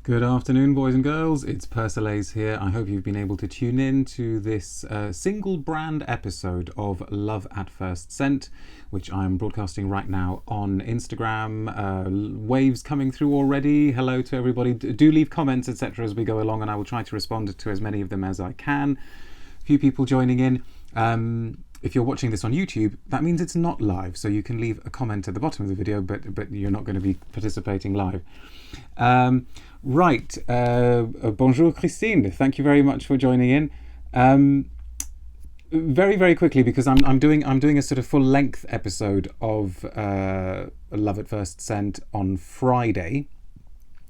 Good afternoon, boys and girls. It's Persolaise here. I hope you've been able to tune in to this single brand episode of Love at First Scent, which I'm broadcasting right now on Instagram. Waves coming through already. Hello to everybody. Do leave comments, etc. as we go along, and I will try to respond to as many of them as I can. A few people joining in. If you're watching this on YouTube, that means it's not live, so you can leave a comment at the bottom of the video, but you're not going to be participating live. Right, bonjour Christine, thank you very much for joining in. Very quickly, because I'm doing a sort of full length episode of Love at First Scent on Friday.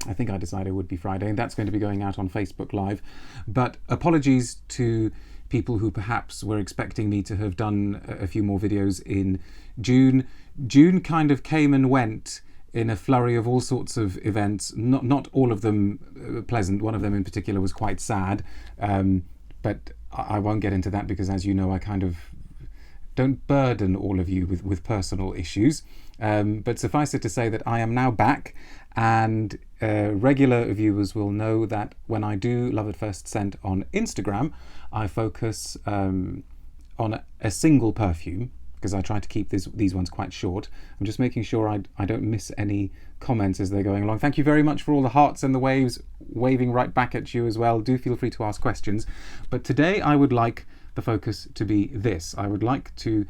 I think I decided it would be Friday, and that's going to be going out on Facebook Live. But apologies to people who perhaps were expecting me to have done a few more videos in June. June kind of came and went in a flurry of all sorts of events, not all of them pleasant. One of them in particular was quite sad, but I won't get into that because, as you know, I kind of don't burden all of you with personal issues. But suffice it to say that I am now back, and regular viewers will know that when I do Love at First Scent on Instagram, I focus on a single perfume, because I try to keep these ones quite short. I'm just making sure I don't miss any comments as they're going along. Thank you very much for all the hearts and the waves waving right back at you as well. Do feel free to ask questions. But today I would like the focus to be this. I would like to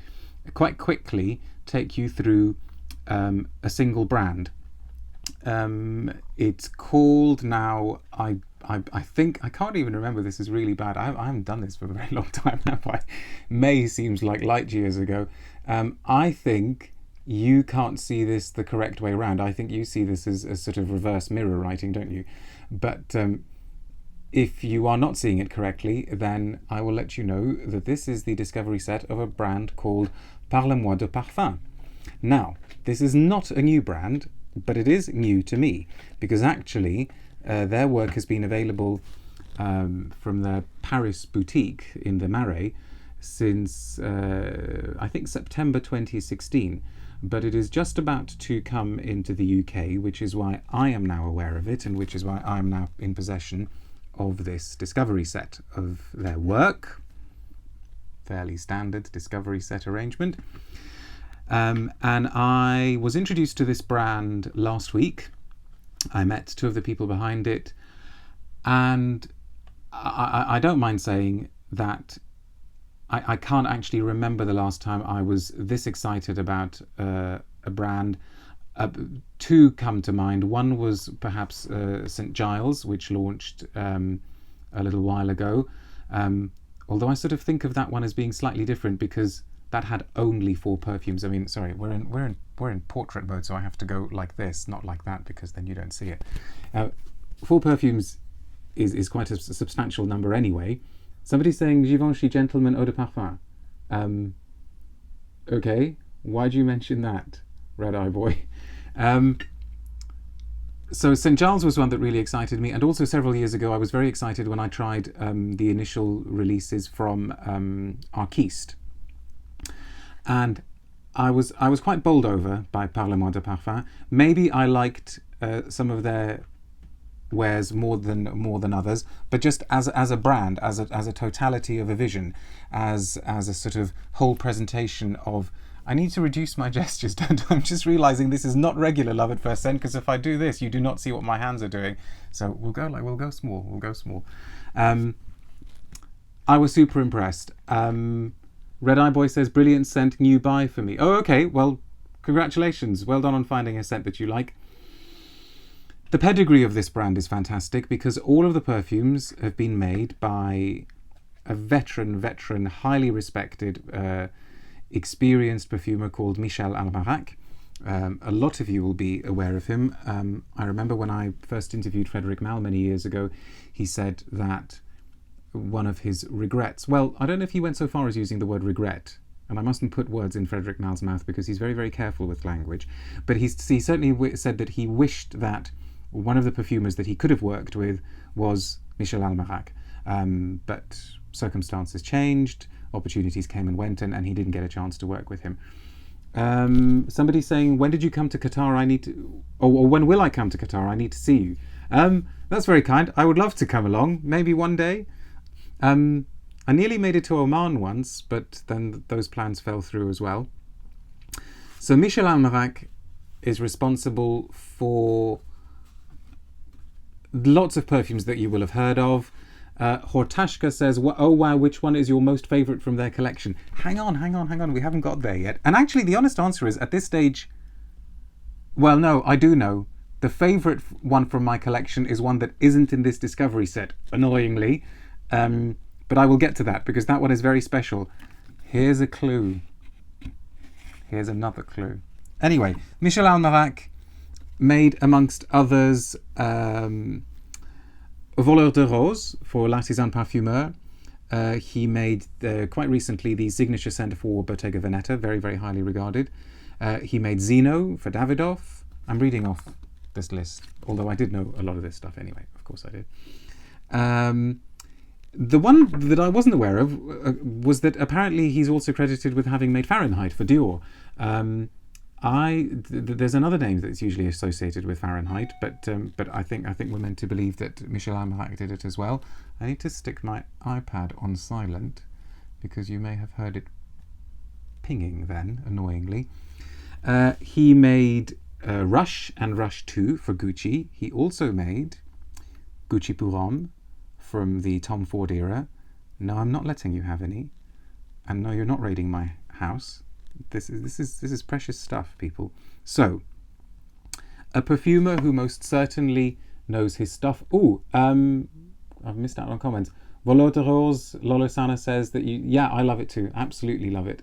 quite quickly take you through a single brand. It's called now, I think, I can't even remember, this is really bad. I haven't done this for a very long time now. May seems like light years ago. I think you can't see this the correct way around. I think you see this as a sort of reverse mirror writing, don't you? But if you are not seeing it correctly, then I will let you know that this is the discovery set of a brand called Parle Moi De Parfum. Now, this is not a new brand, but it is new to me, because actually their work has been available from their Paris boutique in the Marais since I think September 2016, but it is just about to come into the UK, which is why I am now aware of it, and which is why I am now in possession of this discovery set of their work. Fairly standard discovery set arrangement. And I was introduced to this brand last week. I met two of the people behind it, and I don't mind saying that I can't actually remember the last time I was this excited about a brand. Two come to mind. One was perhaps St. Giles, which launched a little while ago, although I sort of think of that one as being slightly different because that had only 4 perfumes. I mean, sorry, we're in portrait mode, so I have to go like this, not like that, because then you don't see it. 4 perfumes is quite a substantial number anyway. Somebody's saying Givenchy Gentleman Eau de Parfum. Okay, why do you mention that, Red Eye Boy? So St. Giles was one that really excited me, and also several years ago I was very excited when I tried the initial releases from Arquiste. And I was quite bowled over by Parle Moi De Parfum. Maybe I liked some of their wares more than others, but just as a brand, as a totality of a vision, as a sort of whole presentation of. I need to reduce my gestures. I'm just realizing this is not regular Love at First Scent, because if I do this, you do not see what my hands are doing. So we'll go small. I was super impressed. Red Eye Boy says, brilliant scent, new buy for me. Oh, okay, well, congratulations. Well done on finding a scent that you like. The pedigree of this brand is fantastic, because all of the perfumes have been made by a veteran, highly respected, experienced perfumer called Michel Almairac. A lot of you will be aware of him. I remember when I first interviewed Frederic Malle many years ago, he said that one of his regrets, well, I don't know if he went so far as using the word regret, and I mustn't put words in Frederic Malle's mouth because he's very careful with language, but he certainly said that he wished that one of the perfumers that he could have worked with was Michel Almairac, but circumstances changed, opportunities came and went, and he didn't get a chance to work with him. Somebody's saying, when did you come to Qatar? Or when will I come to Qatar? I need to see you. That's very kind. I would love to come along, maybe one day. I nearly made it to Oman once, but then those plans fell through as well. So Michel Almairac is responsible for lots of perfumes that you will have heard of. Hortashka says, oh wow, which one is your most favourite from their collection? Hang on, we haven't got there yet. And actually the honest answer is, at this stage, well, no, I do know. The favourite one from my collection is one that isn't in this discovery set, annoyingly. But I will get to that, because that one is very special. Here's a clue. Here's another clue. Anyway, Michel Almairac made, amongst others, Voleur de Rose for L'Artisan Parfumeur. He made, quite recently, the signature scent for Bottega Veneta, very, very highly regarded. He made Zeno for Davidoff. I'm reading off this list, although I did know a lot of this stuff anyway. Of course I did. The one that I wasn't aware of was that apparently he's also credited with having made Fahrenheit for Dior. There's another name that's usually associated with Fahrenheit, but I think we're meant to believe that Michel Almairac did it as well. I need to stick my iPad on silent, because you may have heard it pinging then, annoyingly. He made Rush and Rush 2 for Gucci. He also made Gucci Pour Homme from the Tom Ford era. No, I'm not letting you have any. And no, you're not raiding my house. This is precious stuff, people. So, a perfumer who most certainly knows his stuff. I've missed out on comments. Voleur de Rose, Lolo Sana says that yeah, I love it too. Absolutely love it.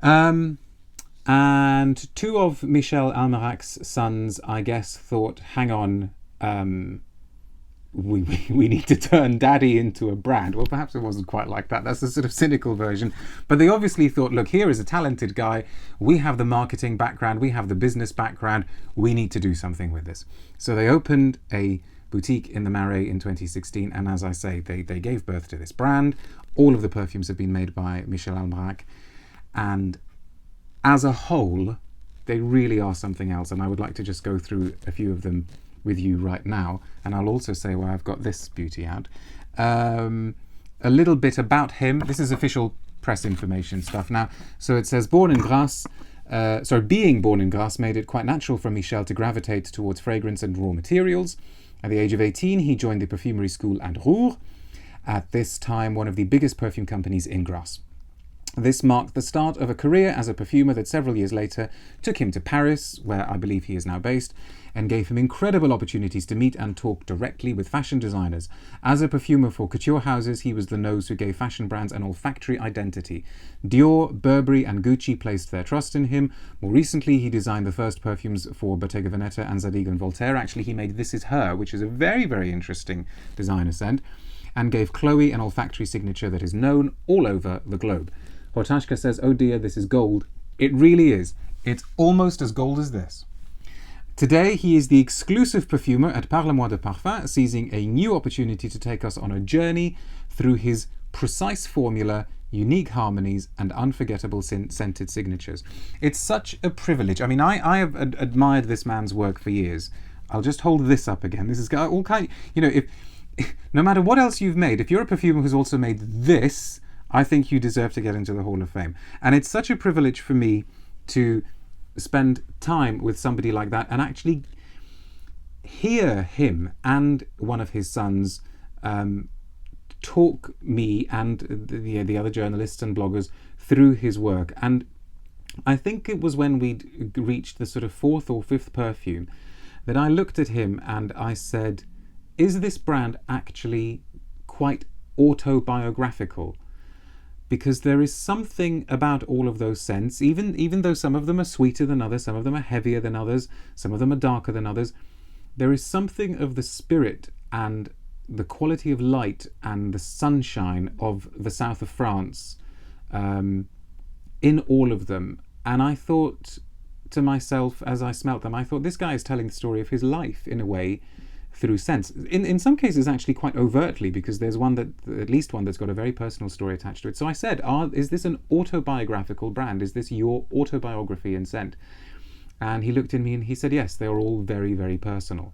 And two of Michel Almairac's sons, I guess, thought, hang on, we need to turn daddy into a brand. Well, perhaps it wasn't quite like that. That's the sort of cynical version. But they obviously thought, look, here is a talented guy. We have the marketing background. We have the business background. We need to do something with this. So they opened a boutique in the Marais in 2016. And as I say, they gave birth to this brand. All of the perfumes have been made by Michel Almairac. And as a whole, they really are something else. And I would like to just go through a few of them with you right now, and I'll also say why I've got this beauty out. A little bit about him. This is official press information stuff now. So it says, being born in Grasse made it quite natural for Michel to gravitate towards fragrance and raw materials. At the age of 18, he joined the perfumery school at Roure, at this time one of the biggest perfume companies in Grasse. This marked the start of a career as a perfumer that several years later took him to Paris, where I believe he is now based, and gave him incredible opportunities to meet and talk directly with fashion designers. As a perfumer for couture houses, he was the nose who gave fashion brands an olfactory identity. Dior, Burberry and Gucci placed their trust in him. More recently, he designed the first perfumes for Bottega Veneta and Zadig and Voltaire. Actually, he made This Is Her, which is a very, very interesting designer scent, and gave Chloe an olfactory signature that is known all over the globe. Hortashka says, oh dear, this is gold. It really is. It's almost as gold as this. Today, he is the exclusive perfumer at Parle Moi De Parfum, seizing a new opportunity to take us on a journey through his precise formula, unique harmonies, and unforgettable scented signatures. It's such a privilege. I mean, I have admired this man's work for years. I'll just hold this up again. This is all kind, if no matter what else you've made, if you're a perfumer who's also made this, I think you deserve to get into the Hall of Fame. And it's such a privilege for me to spend time with somebody like that and actually hear him and one of his sons talk me and the other journalists and bloggers through his work. And I think it was when we'd reached the sort of fourth or fifth perfume that I looked at him and I said, is this brand actually quite autobiographical? Because there is something about all of those scents, even though some of them are sweeter than others, some of them are heavier than others, some of them are darker than others, there is something of the spirit and the quality of light and the sunshine of the south of France in all of them. And I thought to myself, as I smelt them, I thought, this guy is telling the story of his life in a way, through sense. In some cases actually quite overtly, because there's at least one that's got a very personal story attached to it. So I said, is this an autobiographical brand? Is this your autobiography in scent? And he looked at me and he said, yes, they are all very, very personal.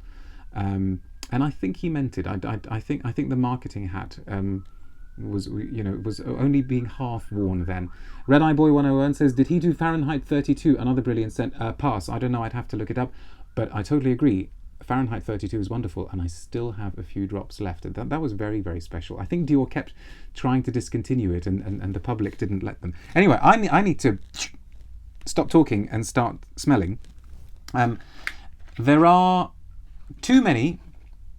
And I think he meant it. I think the marketing hat was only being half worn then. Red Eye Boy 101 says, did he do Fahrenheit 32? Another brilliant scent. Pass. I don't know. I'd have to look it up, but I totally agree. Fahrenheit 32 is wonderful, and I still have a few drops left. That was very, very special. I think Dior kept trying to discontinue it, and the public didn't let them. Anyway, I need to stop talking and start smelling. There are too many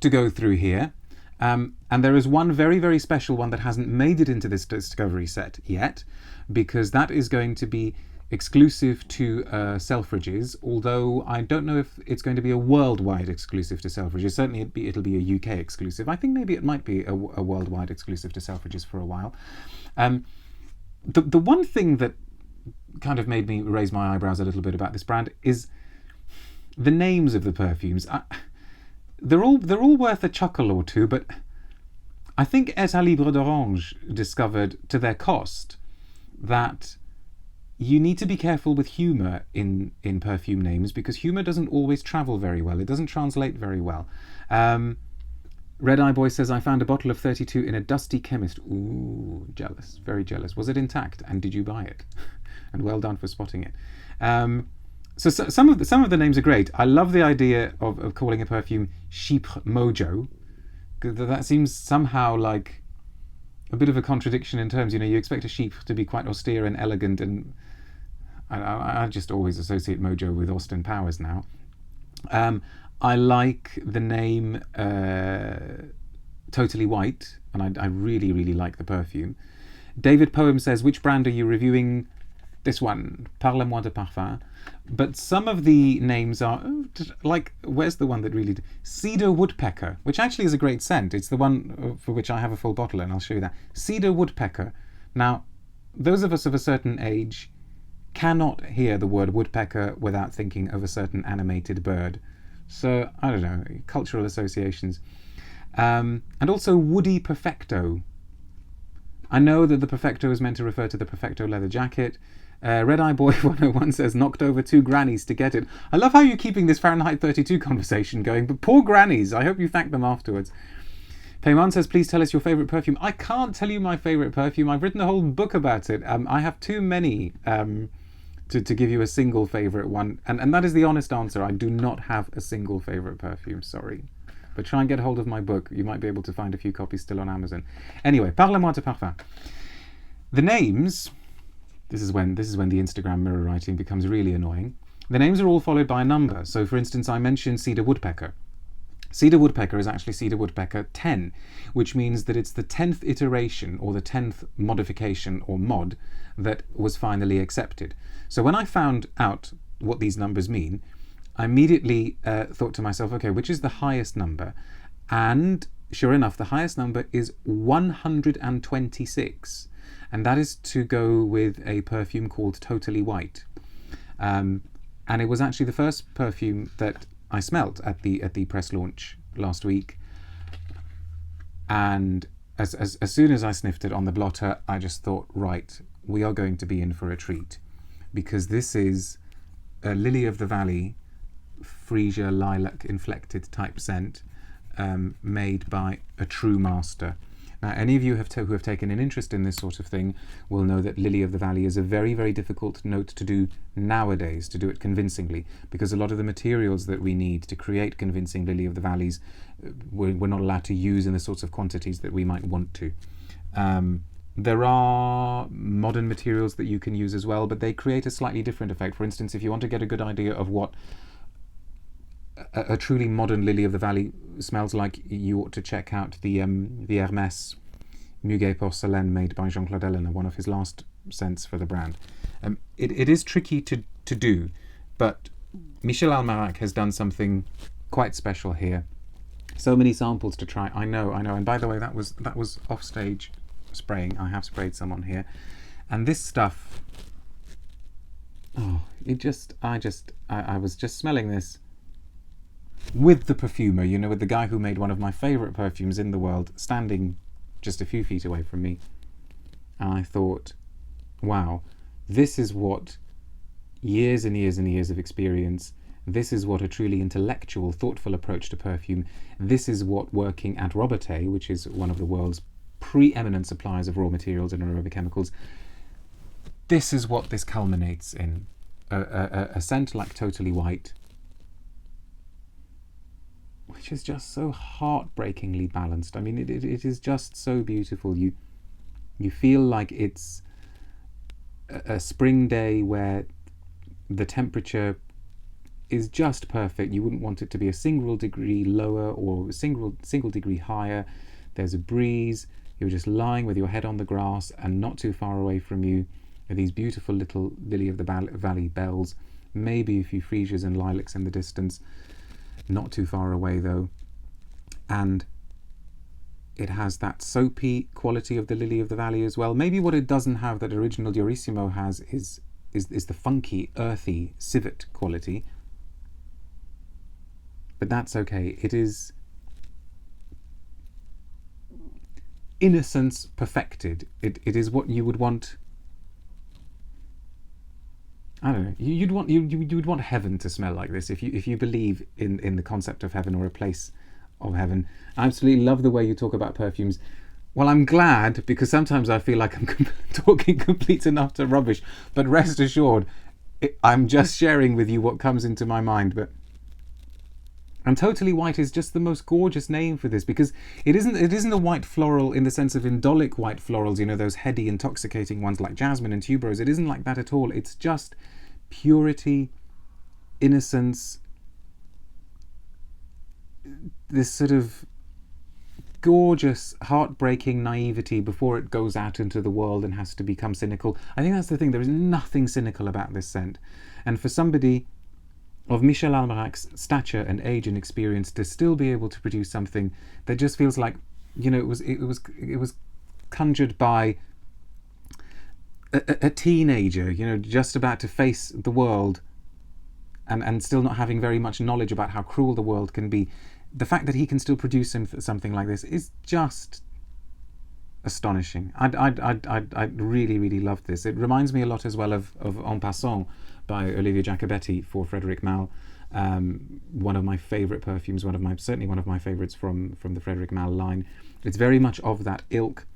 to go through here, and there is one very, very special one that hasn't made it into this discovery set yet, because that is going to be exclusive to Selfridges, although I don't know if it's going to be a worldwide exclusive to Selfridges. Certainly it'll be a UK exclusive. I think maybe it might be a worldwide exclusive to Selfridges for a while. The one thing that kind of made me raise my eyebrows a little bit about this brand is the names of the perfumes. They're all worth a chuckle or two, but I think État Libre d'Orange discovered to their cost that you need to be careful with humour in perfume names, because humour doesn't always travel very well. It doesn't translate very well. Red Eye Boy says, I found a bottle of 32 in a dusty chemist. Ooh, jealous. Very jealous. Was it intact? And did you buy it? And well done for spotting it. So some of the names are great. I love the idea of calling a perfume Chypre Mojo. That seems somehow like a bit of a contradiction in terms. You know, you expect a Chypre to be quite austere and elegant, and I just always associate Mojo with Austin Powers now. I like the name Totally White, and I really, really like the perfume. David Poem says, which brand are you reviewing? This one, Parle Moi De Parfum. But some of the names are, like, where's the one that really... Cedar Woodpecker, which actually is a great scent. It's the one for which I have a full bottle, and I'll show you that. Cedar Woodpecker. Now, those of us of a certain age cannot hear the word woodpecker without thinking of a certain animated bird. So, I don't know, cultural associations. And also Woody Perfecto. I know that the Perfecto is meant to refer to the Perfecto leather jacket. Red Eye Boy 101 says, knocked over 2 grannies to get it. I love how you're keeping this Fahrenheit 32 conversation going, but poor grannies. I hope you thank them afterwards. Payman says, please tell us your favourite perfume. I can't tell you my favourite perfume. I've written a whole book about it. I have too many to give you a single favourite one. And that is the honest answer. I do not have a single favourite perfume, sorry. But try and get hold of my book. You might be able to find a few copies still on Amazon. Anyway, Parle Moi De Parfum. The names... This is when the Instagram mirror writing becomes really annoying. The names are all followed by a number. So, for instance, I mentioned Cedar Woodpecker. Cedar Woodpecker is actually Cedar Woodpecker 10, which means that it's the 10th iteration or the 10th modification or mod that was finally accepted. So when I found out what these numbers mean, I immediately thought to myself, okay, which is the highest number? And sure enough, the highest number is 126. And that is to go with a perfume called Totally White. And it was actually the first perfume that I smelt at the press launch last week. And as soon as I sniffed it on the blotter, I just thought, right, we are going to be in for a treat. Because this is a Lily of the Valley freesia lilac inflected type scent made by a true master. Now, any of you who have taken an interest in this sort of thing will know that Lily of the Valley is a very, very difficult note to do nowadays, to do it convincingly, because a lot of the materials that we need to create convincing Lily of the Valleys we're not allowed to use in the sorts of quantities that we might want to. There are modern materials that you can use as well, but they create a slightly different effect. For instance, if you want to get a good idea of what a truly modern Lily of the Valley smells like, you ought to check out the Hermès Muguet Porcelaine made by Jean-Claude Eleanor, one of his last scents for the brand. It is tricky to do, but Michel Almairac has done something quite special here. So many samples to try. I know. And by the way, that was offstage spraying. I have sprayed some on here, and this stuff. Oh, I was just smelling this with the perfumer, with the guy who made one of my favourite perfumes in the world, standing just a few feet away from me. And I thought, wow, this is what years and years and years of experience This is what a truly intellectual, thoughtful approach to perfume. This is what working at Robertet, which is one of the world's preeminent suppliers of raw materials and aromatic chemicals, this is what this culminates in. A scent like Totally White, which is just so heartbreakingly balanced. I mean, it is just so beautiful. You feel like it's a spring day where the temperature is just perfect. You wouldn't want it to be a single degree lower or a single degree higher. There's a breeze. You're just lying with your head on the grass, and not too far away from you are these beautiful little lily of the valley bells. Maybe a few freesias and lilacs in the distance. Not too far away though. And it has that soapy quality of the lily of the valley as well. Maybe what it doesn't have that original Diorissimo has is the funky, earthy civet quality. But that's okay. It is innocence perfected. It is what you would want. I don't know. You would want heaven to smell like this if you believe in the concept of heaven or a place of heaven. I absolutely love the way you talk about perfumes. Well, I'm glad, because sometimes I feel like I'm talking complete and utter rubbish. But rest assured, I'm just sharing with you what comes into my mind. And Totally White is just the most gorgeous name for this, because it isn't a white floral in the sense of indolic white florals, you know, those heady, intoxicating ones like jasmine and tuberose. It isn't like that at all. It's just purity, innocence, this sort of gorgeous, heartbreaking naivety before it goes out into the world and has to become cynical. I think that's the thing. There is nothing cynical about this scent. And for somebody of Michel Almairac's stature and age and experience to still be able to produce something that just feels like, you know, it was conjured by a teenager, you know, just about to face the world and still not having very much knowledge about how cruel the world can be. The fact that he can still produce something like this is just astonishing. I really, really love this. It reminds me a lot as well of En Passant by Olivier Jacobetti for Frédéric Malle. One of my favourite perfumes, certainly one of my favourites from the Frédéric Malle line. It's very much of that ilk,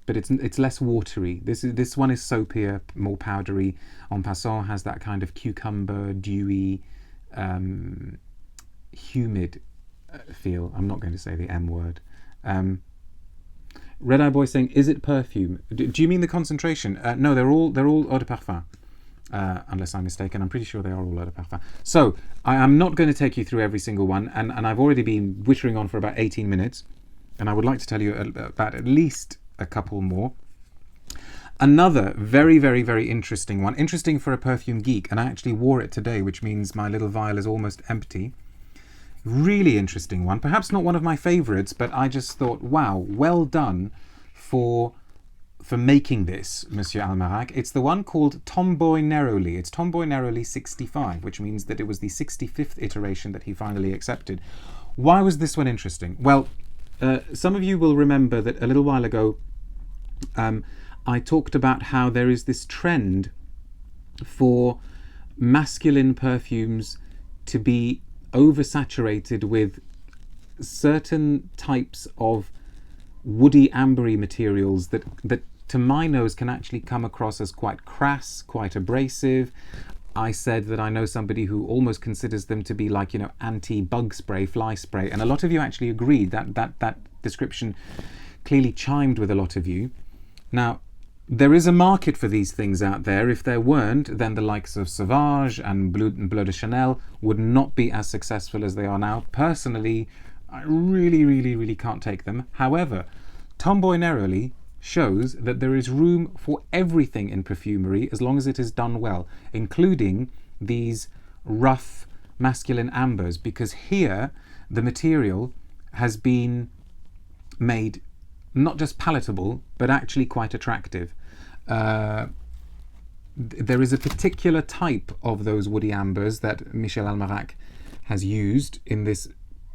but it's less watery. This one is soapier, more powdery. En Passant has that kind of cucumber, dewy, humid feel. I'm not going to say the M word. Red Eye Boy saying, is it perfume? Do you mean the concentration? No, they're all eau de parfum. Unless I'm mistaken. I'm pretty sure they are all eau de parfum. So, I am not going to take you through every single one, and I've already been wittering on for about 18 minutes, and I would like to tell you about at least a couple more. Another very, very, very interesting one. Interesting for a perfume geek, and I actually wore it today, which means my little vial is almost empty. Really interesting one. Perhaps not one of my favourites, but I just thought, wow, well done for making this, Monsieur Almairac. It's the one called Tomboy Neroli. It's Tomboy Neroli 65, which means that it was the 65th iteration that he finally accepted. Why was this one interesting? Well, some of you will remember that a little while ago I talked about how there is this trend for masculine perfumes to be oversaturated with certain types of woody ambery materials that to my nose can actually come across as quite crass, quite abrasive. I said that I know somebody who almost considers them to be like, you know, anti-bug spray, fly spray, and a lot of you actually agreed. That description clearly chimed with a lot of you. Now, there is a market for these things out there. If there weren't, then the likes of Sauvage and Bleu de Chanel would not be as successful as they are now. Personally, I really, really, really can't take them. However, Tomboy Neroli shows that there is room for everything in perfumery as long as it is done well, including these rough masculine ambers, because here the material has been made not just palatable, but actually quite attractive. There is a particular type of those woody ambers that Michel Almairac has used in this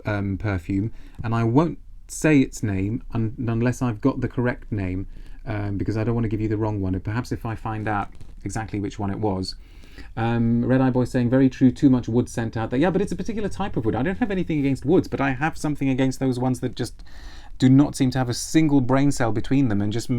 perfume, and I won't say its name unless I've got the correct name, because I don't want to give you the wrong one. And perhaps if I find out exactly which one it was. Red Eye Boy saying, very true, too much wood scent out there. Yeah, but it's a particular type of wood. I don't have anything against woods, but I have something against those ones that just do not seem to have a single brain cell between them and just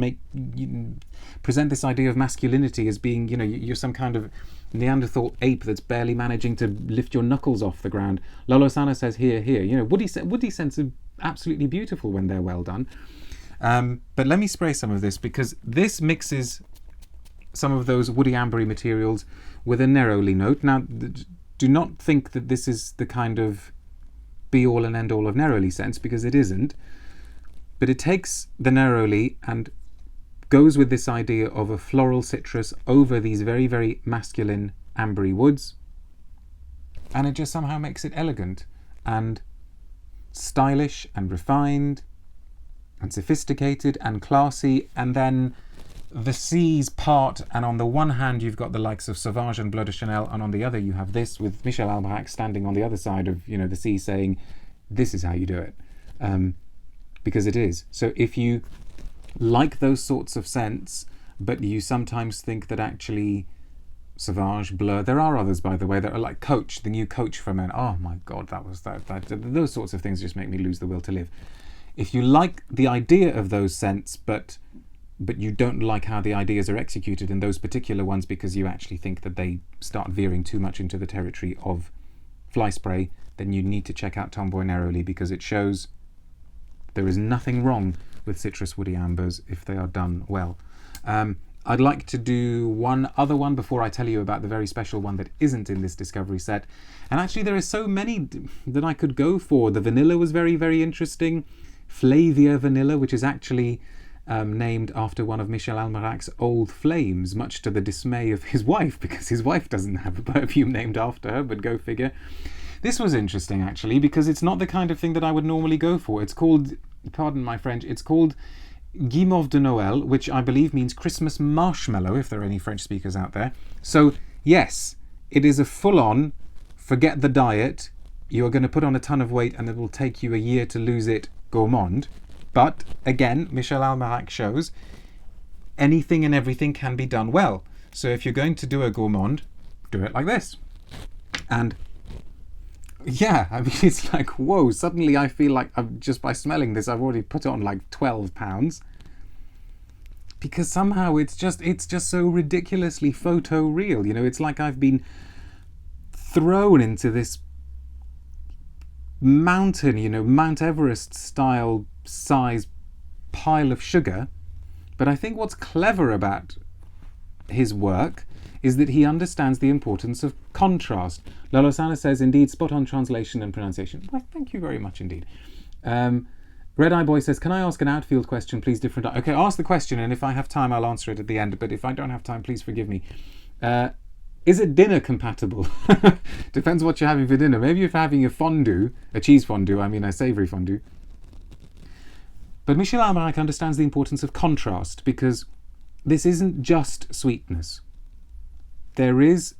present this idea of masculinity as being, you're some kind of Neanderthal ape that's barely managing to lift your knuckles off the ground. Lolo Sana says, here. Woody scents are absolutely beautiful when they're well done. But let me spray some of this, because this mixes some of those woody ambery materials with a neroli note. Now, do not think that this is the kind of be-all and end-all of neroli scents, because it isn't. But it takes the neroli and goes with this idea of a floral citrus over these very, very masculine ambery woods. And it just somehow makes it elegant and stylish and refined and sophisticated and classy. And then the C's part, and on the one hand you've got the likes of Sauvage and Bleu de Chanel, and on the other you have this with Michel Almairac standing on the other side of the C, saying this is how you do it, because it is. So if you like those sorts of scents, but you sometimes think that actually Sauvage, Bleu, there are others by the way that are like Coach, the new Coach for men, oh my god, those sorts of things just make me lose the will to live. If you like the idea of those scents, but you don't like how the ideas are executed in those particular ones, because you actually think that they start veering too much into the territory of fly spray, then you need to check out Tomboy Neroli, because it shows there is nothing wrong with citrus woody ambers if they are done well. I'd like to do one other one before I tell you about the very special one that isn't in this discovery set. And actually there are so many that I could go for. The vanilla was very, very interesting. Flavia Vanilla, which is actually named after one of Michel Almairac's old flames, much to the dismay of his wife, because his wife doesn't have a perfume named after her, but go figure. This was interesting actually, because it's not the kind of thing that I would normally go for. It's called, pardon my French, it's called Guimauve de Noël, which I believe means Christmas marshmallow, if there are any French speakers out there. So yes, it is a full-on, forget the diet, you're going to put on a ton of weight and it will take you a year to lose it gourmand. But again, Michel Almairac shows anything and everything can be done well. So if you're going to do a gourmand, do it like this. And yeah, I mean, it's like, whoa, suddenly I feel like just by smelling this, I've already put on like 12 pounds. Because somehow it's just so ridiculously photo-real. It's like I've been thrown into this mountain, Mount Everest style size pile of sugar. But I think what's clever about his work is that he understands the importance of contrast. Lolosana says, indeed, spot on translation and pronunciation. Well, thank you very much indeed. Red Eye Boy says, can I ask an outfield question, please? Different. Okay, ask the question, and if I have time, I'll answer it at the end. But if I don't have time, please forgive me. Is it dinner compatible? Depends what you're having for dinner. Maybe if you're having a fondue, a cheese fondue, I mean a savoury fondue. But Michel Almairac understands the importance of contrast, because this isn't just sweetness. There is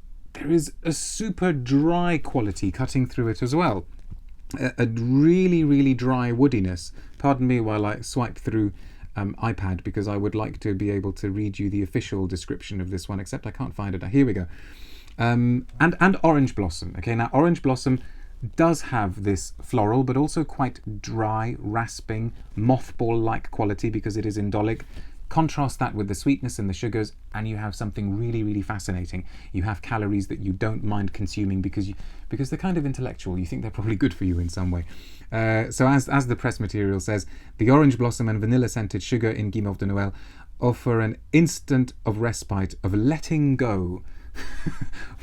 a super dry quality cutting through it as well. A really, really dry woodiness. Pardon me while I swipe through iPad, because I would like to be able to read you the official description of this one, except I can't find it. Here we go. And Orange Blossom. Okay, now Orange Blossom does have this floral, but also quite dry, rasping, mothball-like quality, because it is indolic. Contrast that with the sweetness and the sugars, and you have something really, really fascinating. You have calories that you don't mind consuming because they're kind of intellectual. You think they're probably good for you in some way. So as the press material says, the orange blossom and vanilla scented sugar in Guimauve de Noël offer an instant of respite, of letting go,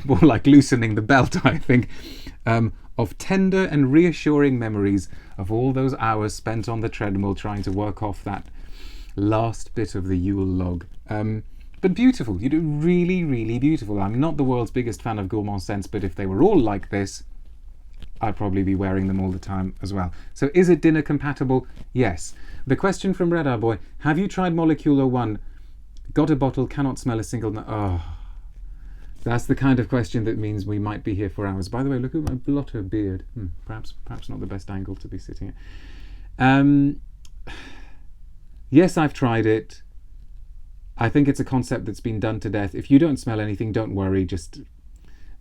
more like loosening the belt, I think, of tender and reassuring memories of all those hours spent on the treadmill trying to work off that last bit of the Yule log. But beautiful, really, really beautiful. I'm not the world's biggest fan of gourmand scents, but if they were all like this, I'd probably be wearing them all the time as well. So is it dinner compatible? Yes. The question from Red Eye Boy, have you tried Molecular 1? Got a bottle, cannot smell a single... Oh, that's the kind of question that means we might be here for hours. By the way, look at my blotto beard. Perhaps not the best angle to be sitting at. Yes, I've tried it. I think it's a concept that's been done to death. If you don't smell anything, don't worry. Just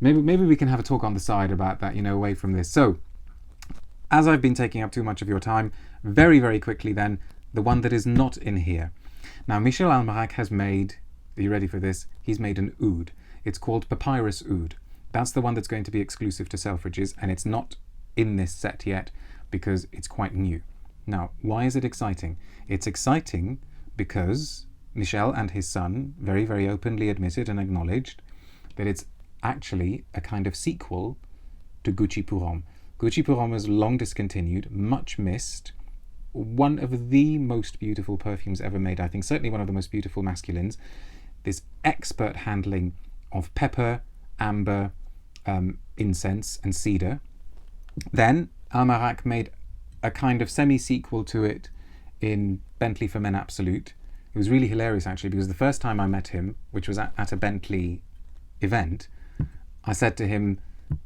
maybe we can have a talk on the side about that, away from this. So, as I've been taking up too much of your time, very, very quickly then, the one that is not in here. Now, Michel Almairac has made, are you ready for this? He's made an oud. It's called Papyrus Oud. That's the one that's going to be exclusive to Selfridges, and it's not in this set yet because it's quite new. Now, why is it exciting? It's exciting because Michel and his son very, very openly admitted and acknowledged that it's actually a kind of sequel to Gucci Pour Homme. Gucci Pour Homme was long discontinued, much missed, one of the most beautiful perfumes ever made, I think certainly one of the most beautiful masculines. This expert handling of pepper, amber, incense and cedar. Then Almairac made a kind of semi-sequel to it in Bentley for Men Absolute. It was really hilarious actually, because the first time I met him, which was at a Bentley event, I said to him,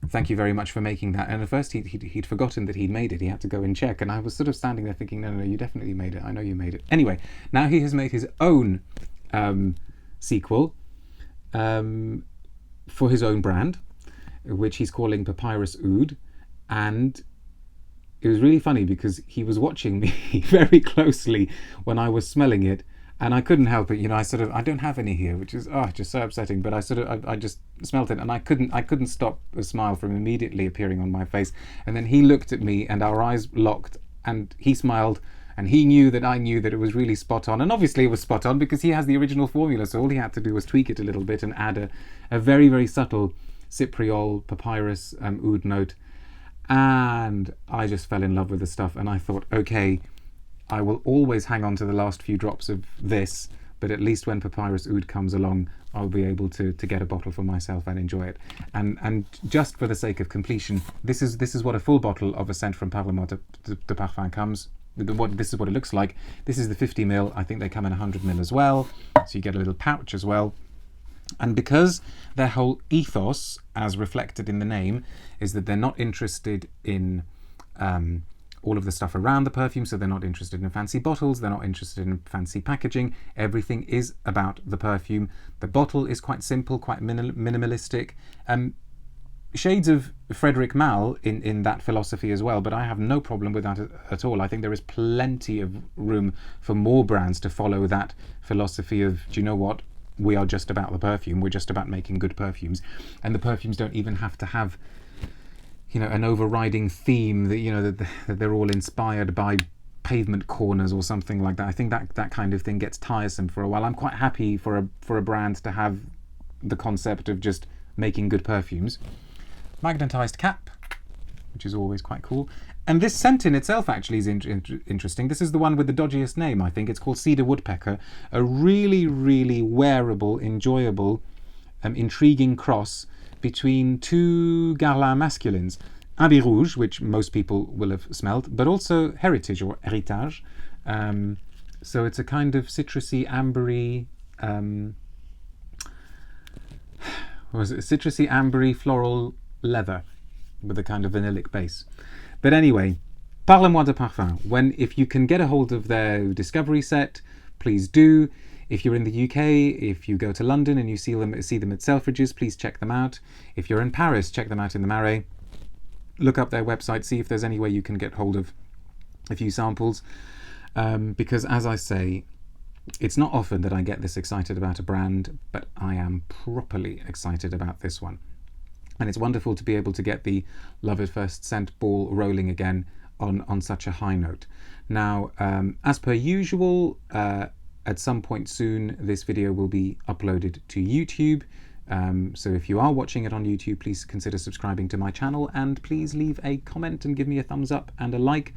"Thank you very much for making that." And at first he'd forgotten that he'd made it. He had to go and check, and I was sort of standing there thinking, no, you definitely made it. I know you made it. Anyway, now he has made his own sequel for his own brand, which he's calling Papyrus Oud. And it was really funny because he was watching me very closely when I was smelling it, and I couldn't help it. I don't have any here, which is just so upsetting. But I just smelt it, and I couldn't stop a smile from immediately appearing on my face. And then he looked at me, and our eyes locked, and he smiled, and he knew that I knew that it was really spot on. And obviously it was spot on because he has the original formula, so all he had to do was tweak it a little bit and add a very, very subtle cypriol papyrus oud note. And I just fell in love with the stuff, and I thought, okay, I will always hang on to the last few drops of this, but at least when Papyrus Oud comes along, I'll be able to get a bottle for myself and enjoy it. And just for the sake of completion, this is what a full bottle of a scent from Parle Moi De Parfum comes. This is what it looks like. This is the 50ml. I think they come in 100ml as well, so you get a little pouch as well. And because their whole ethos, as reflected in the name, is that they're not interested in all of the stuff around the perfume, so they're not interested in fancy bottles, they're not interested in fancy packaging. Everything is about the perfume. The bottle is quite simple, quite minimalistic. Shades of Frederic Malle in that philosophy as well, but I have no problem with that at all. I think there is plenty of room for more brands to follow that philosophy of, do you know what? We are just about the perfume. We're just about making good perfumes, and the perfumes don't even have to have, an overriding theme that that they're all inspired by pavement corners or something like that. I think that kind of thing gets tiresome for a while. I'm quite happy for a brand to have the concept of just making good perfumes. Magnetized cap, which is always quite cool. And this scent in itself actually is interesting. This is the one with the dodgiest name, I think. It's called Cedar Woodpecker. A really, really wearable, enjoyable, intriguing cross between two Guerlain masculines. Abbey Rouge, which most people will have smelled, but also Heritage or Heritage. So it's a kind of citrusy, ambery, citrusy, ambery, floral leather with a kind of vanillic base. But anyway, Parle Moi De Parfum. If you can get a hold of their discovery set, please do. If you're in the UK, if you go to London and you see them at Selfridges, please check them out. If you're in Paris, check them out in the Marais. Look up their website, see if there's any way you can get hold of a few samples. Because as I say, it's not often that I get this excited about a brand, but I am properly excited about this one. And it's wonderful to be able to get the Love at First Scent ball rolling again on such a high note. Now, as per usual, at some point soon, this video will be uploaded to YouTube. So if you are watching it on YouTube, please consider subscribing to my channel, and please leave a comment and give me a thumbs up and a like.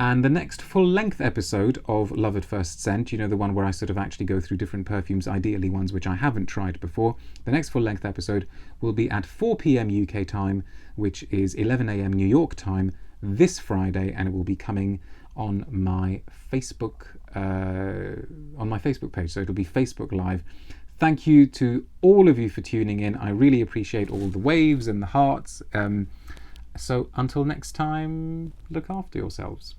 And the next full-length episode of Love at First Scent, the one where I sort of actually go through different perfumes, ideally ones which I haven't tried before, the next full-length episode will be at 4 p.m. UK time, which is 11 a.m. New York time, this Friday, and it will be coming on my Facebook page, so it'll be Facebook Live. Thank you to all of you for tuning in. I really appreciate all the waves and the hearts. So until next time, look after yourselves.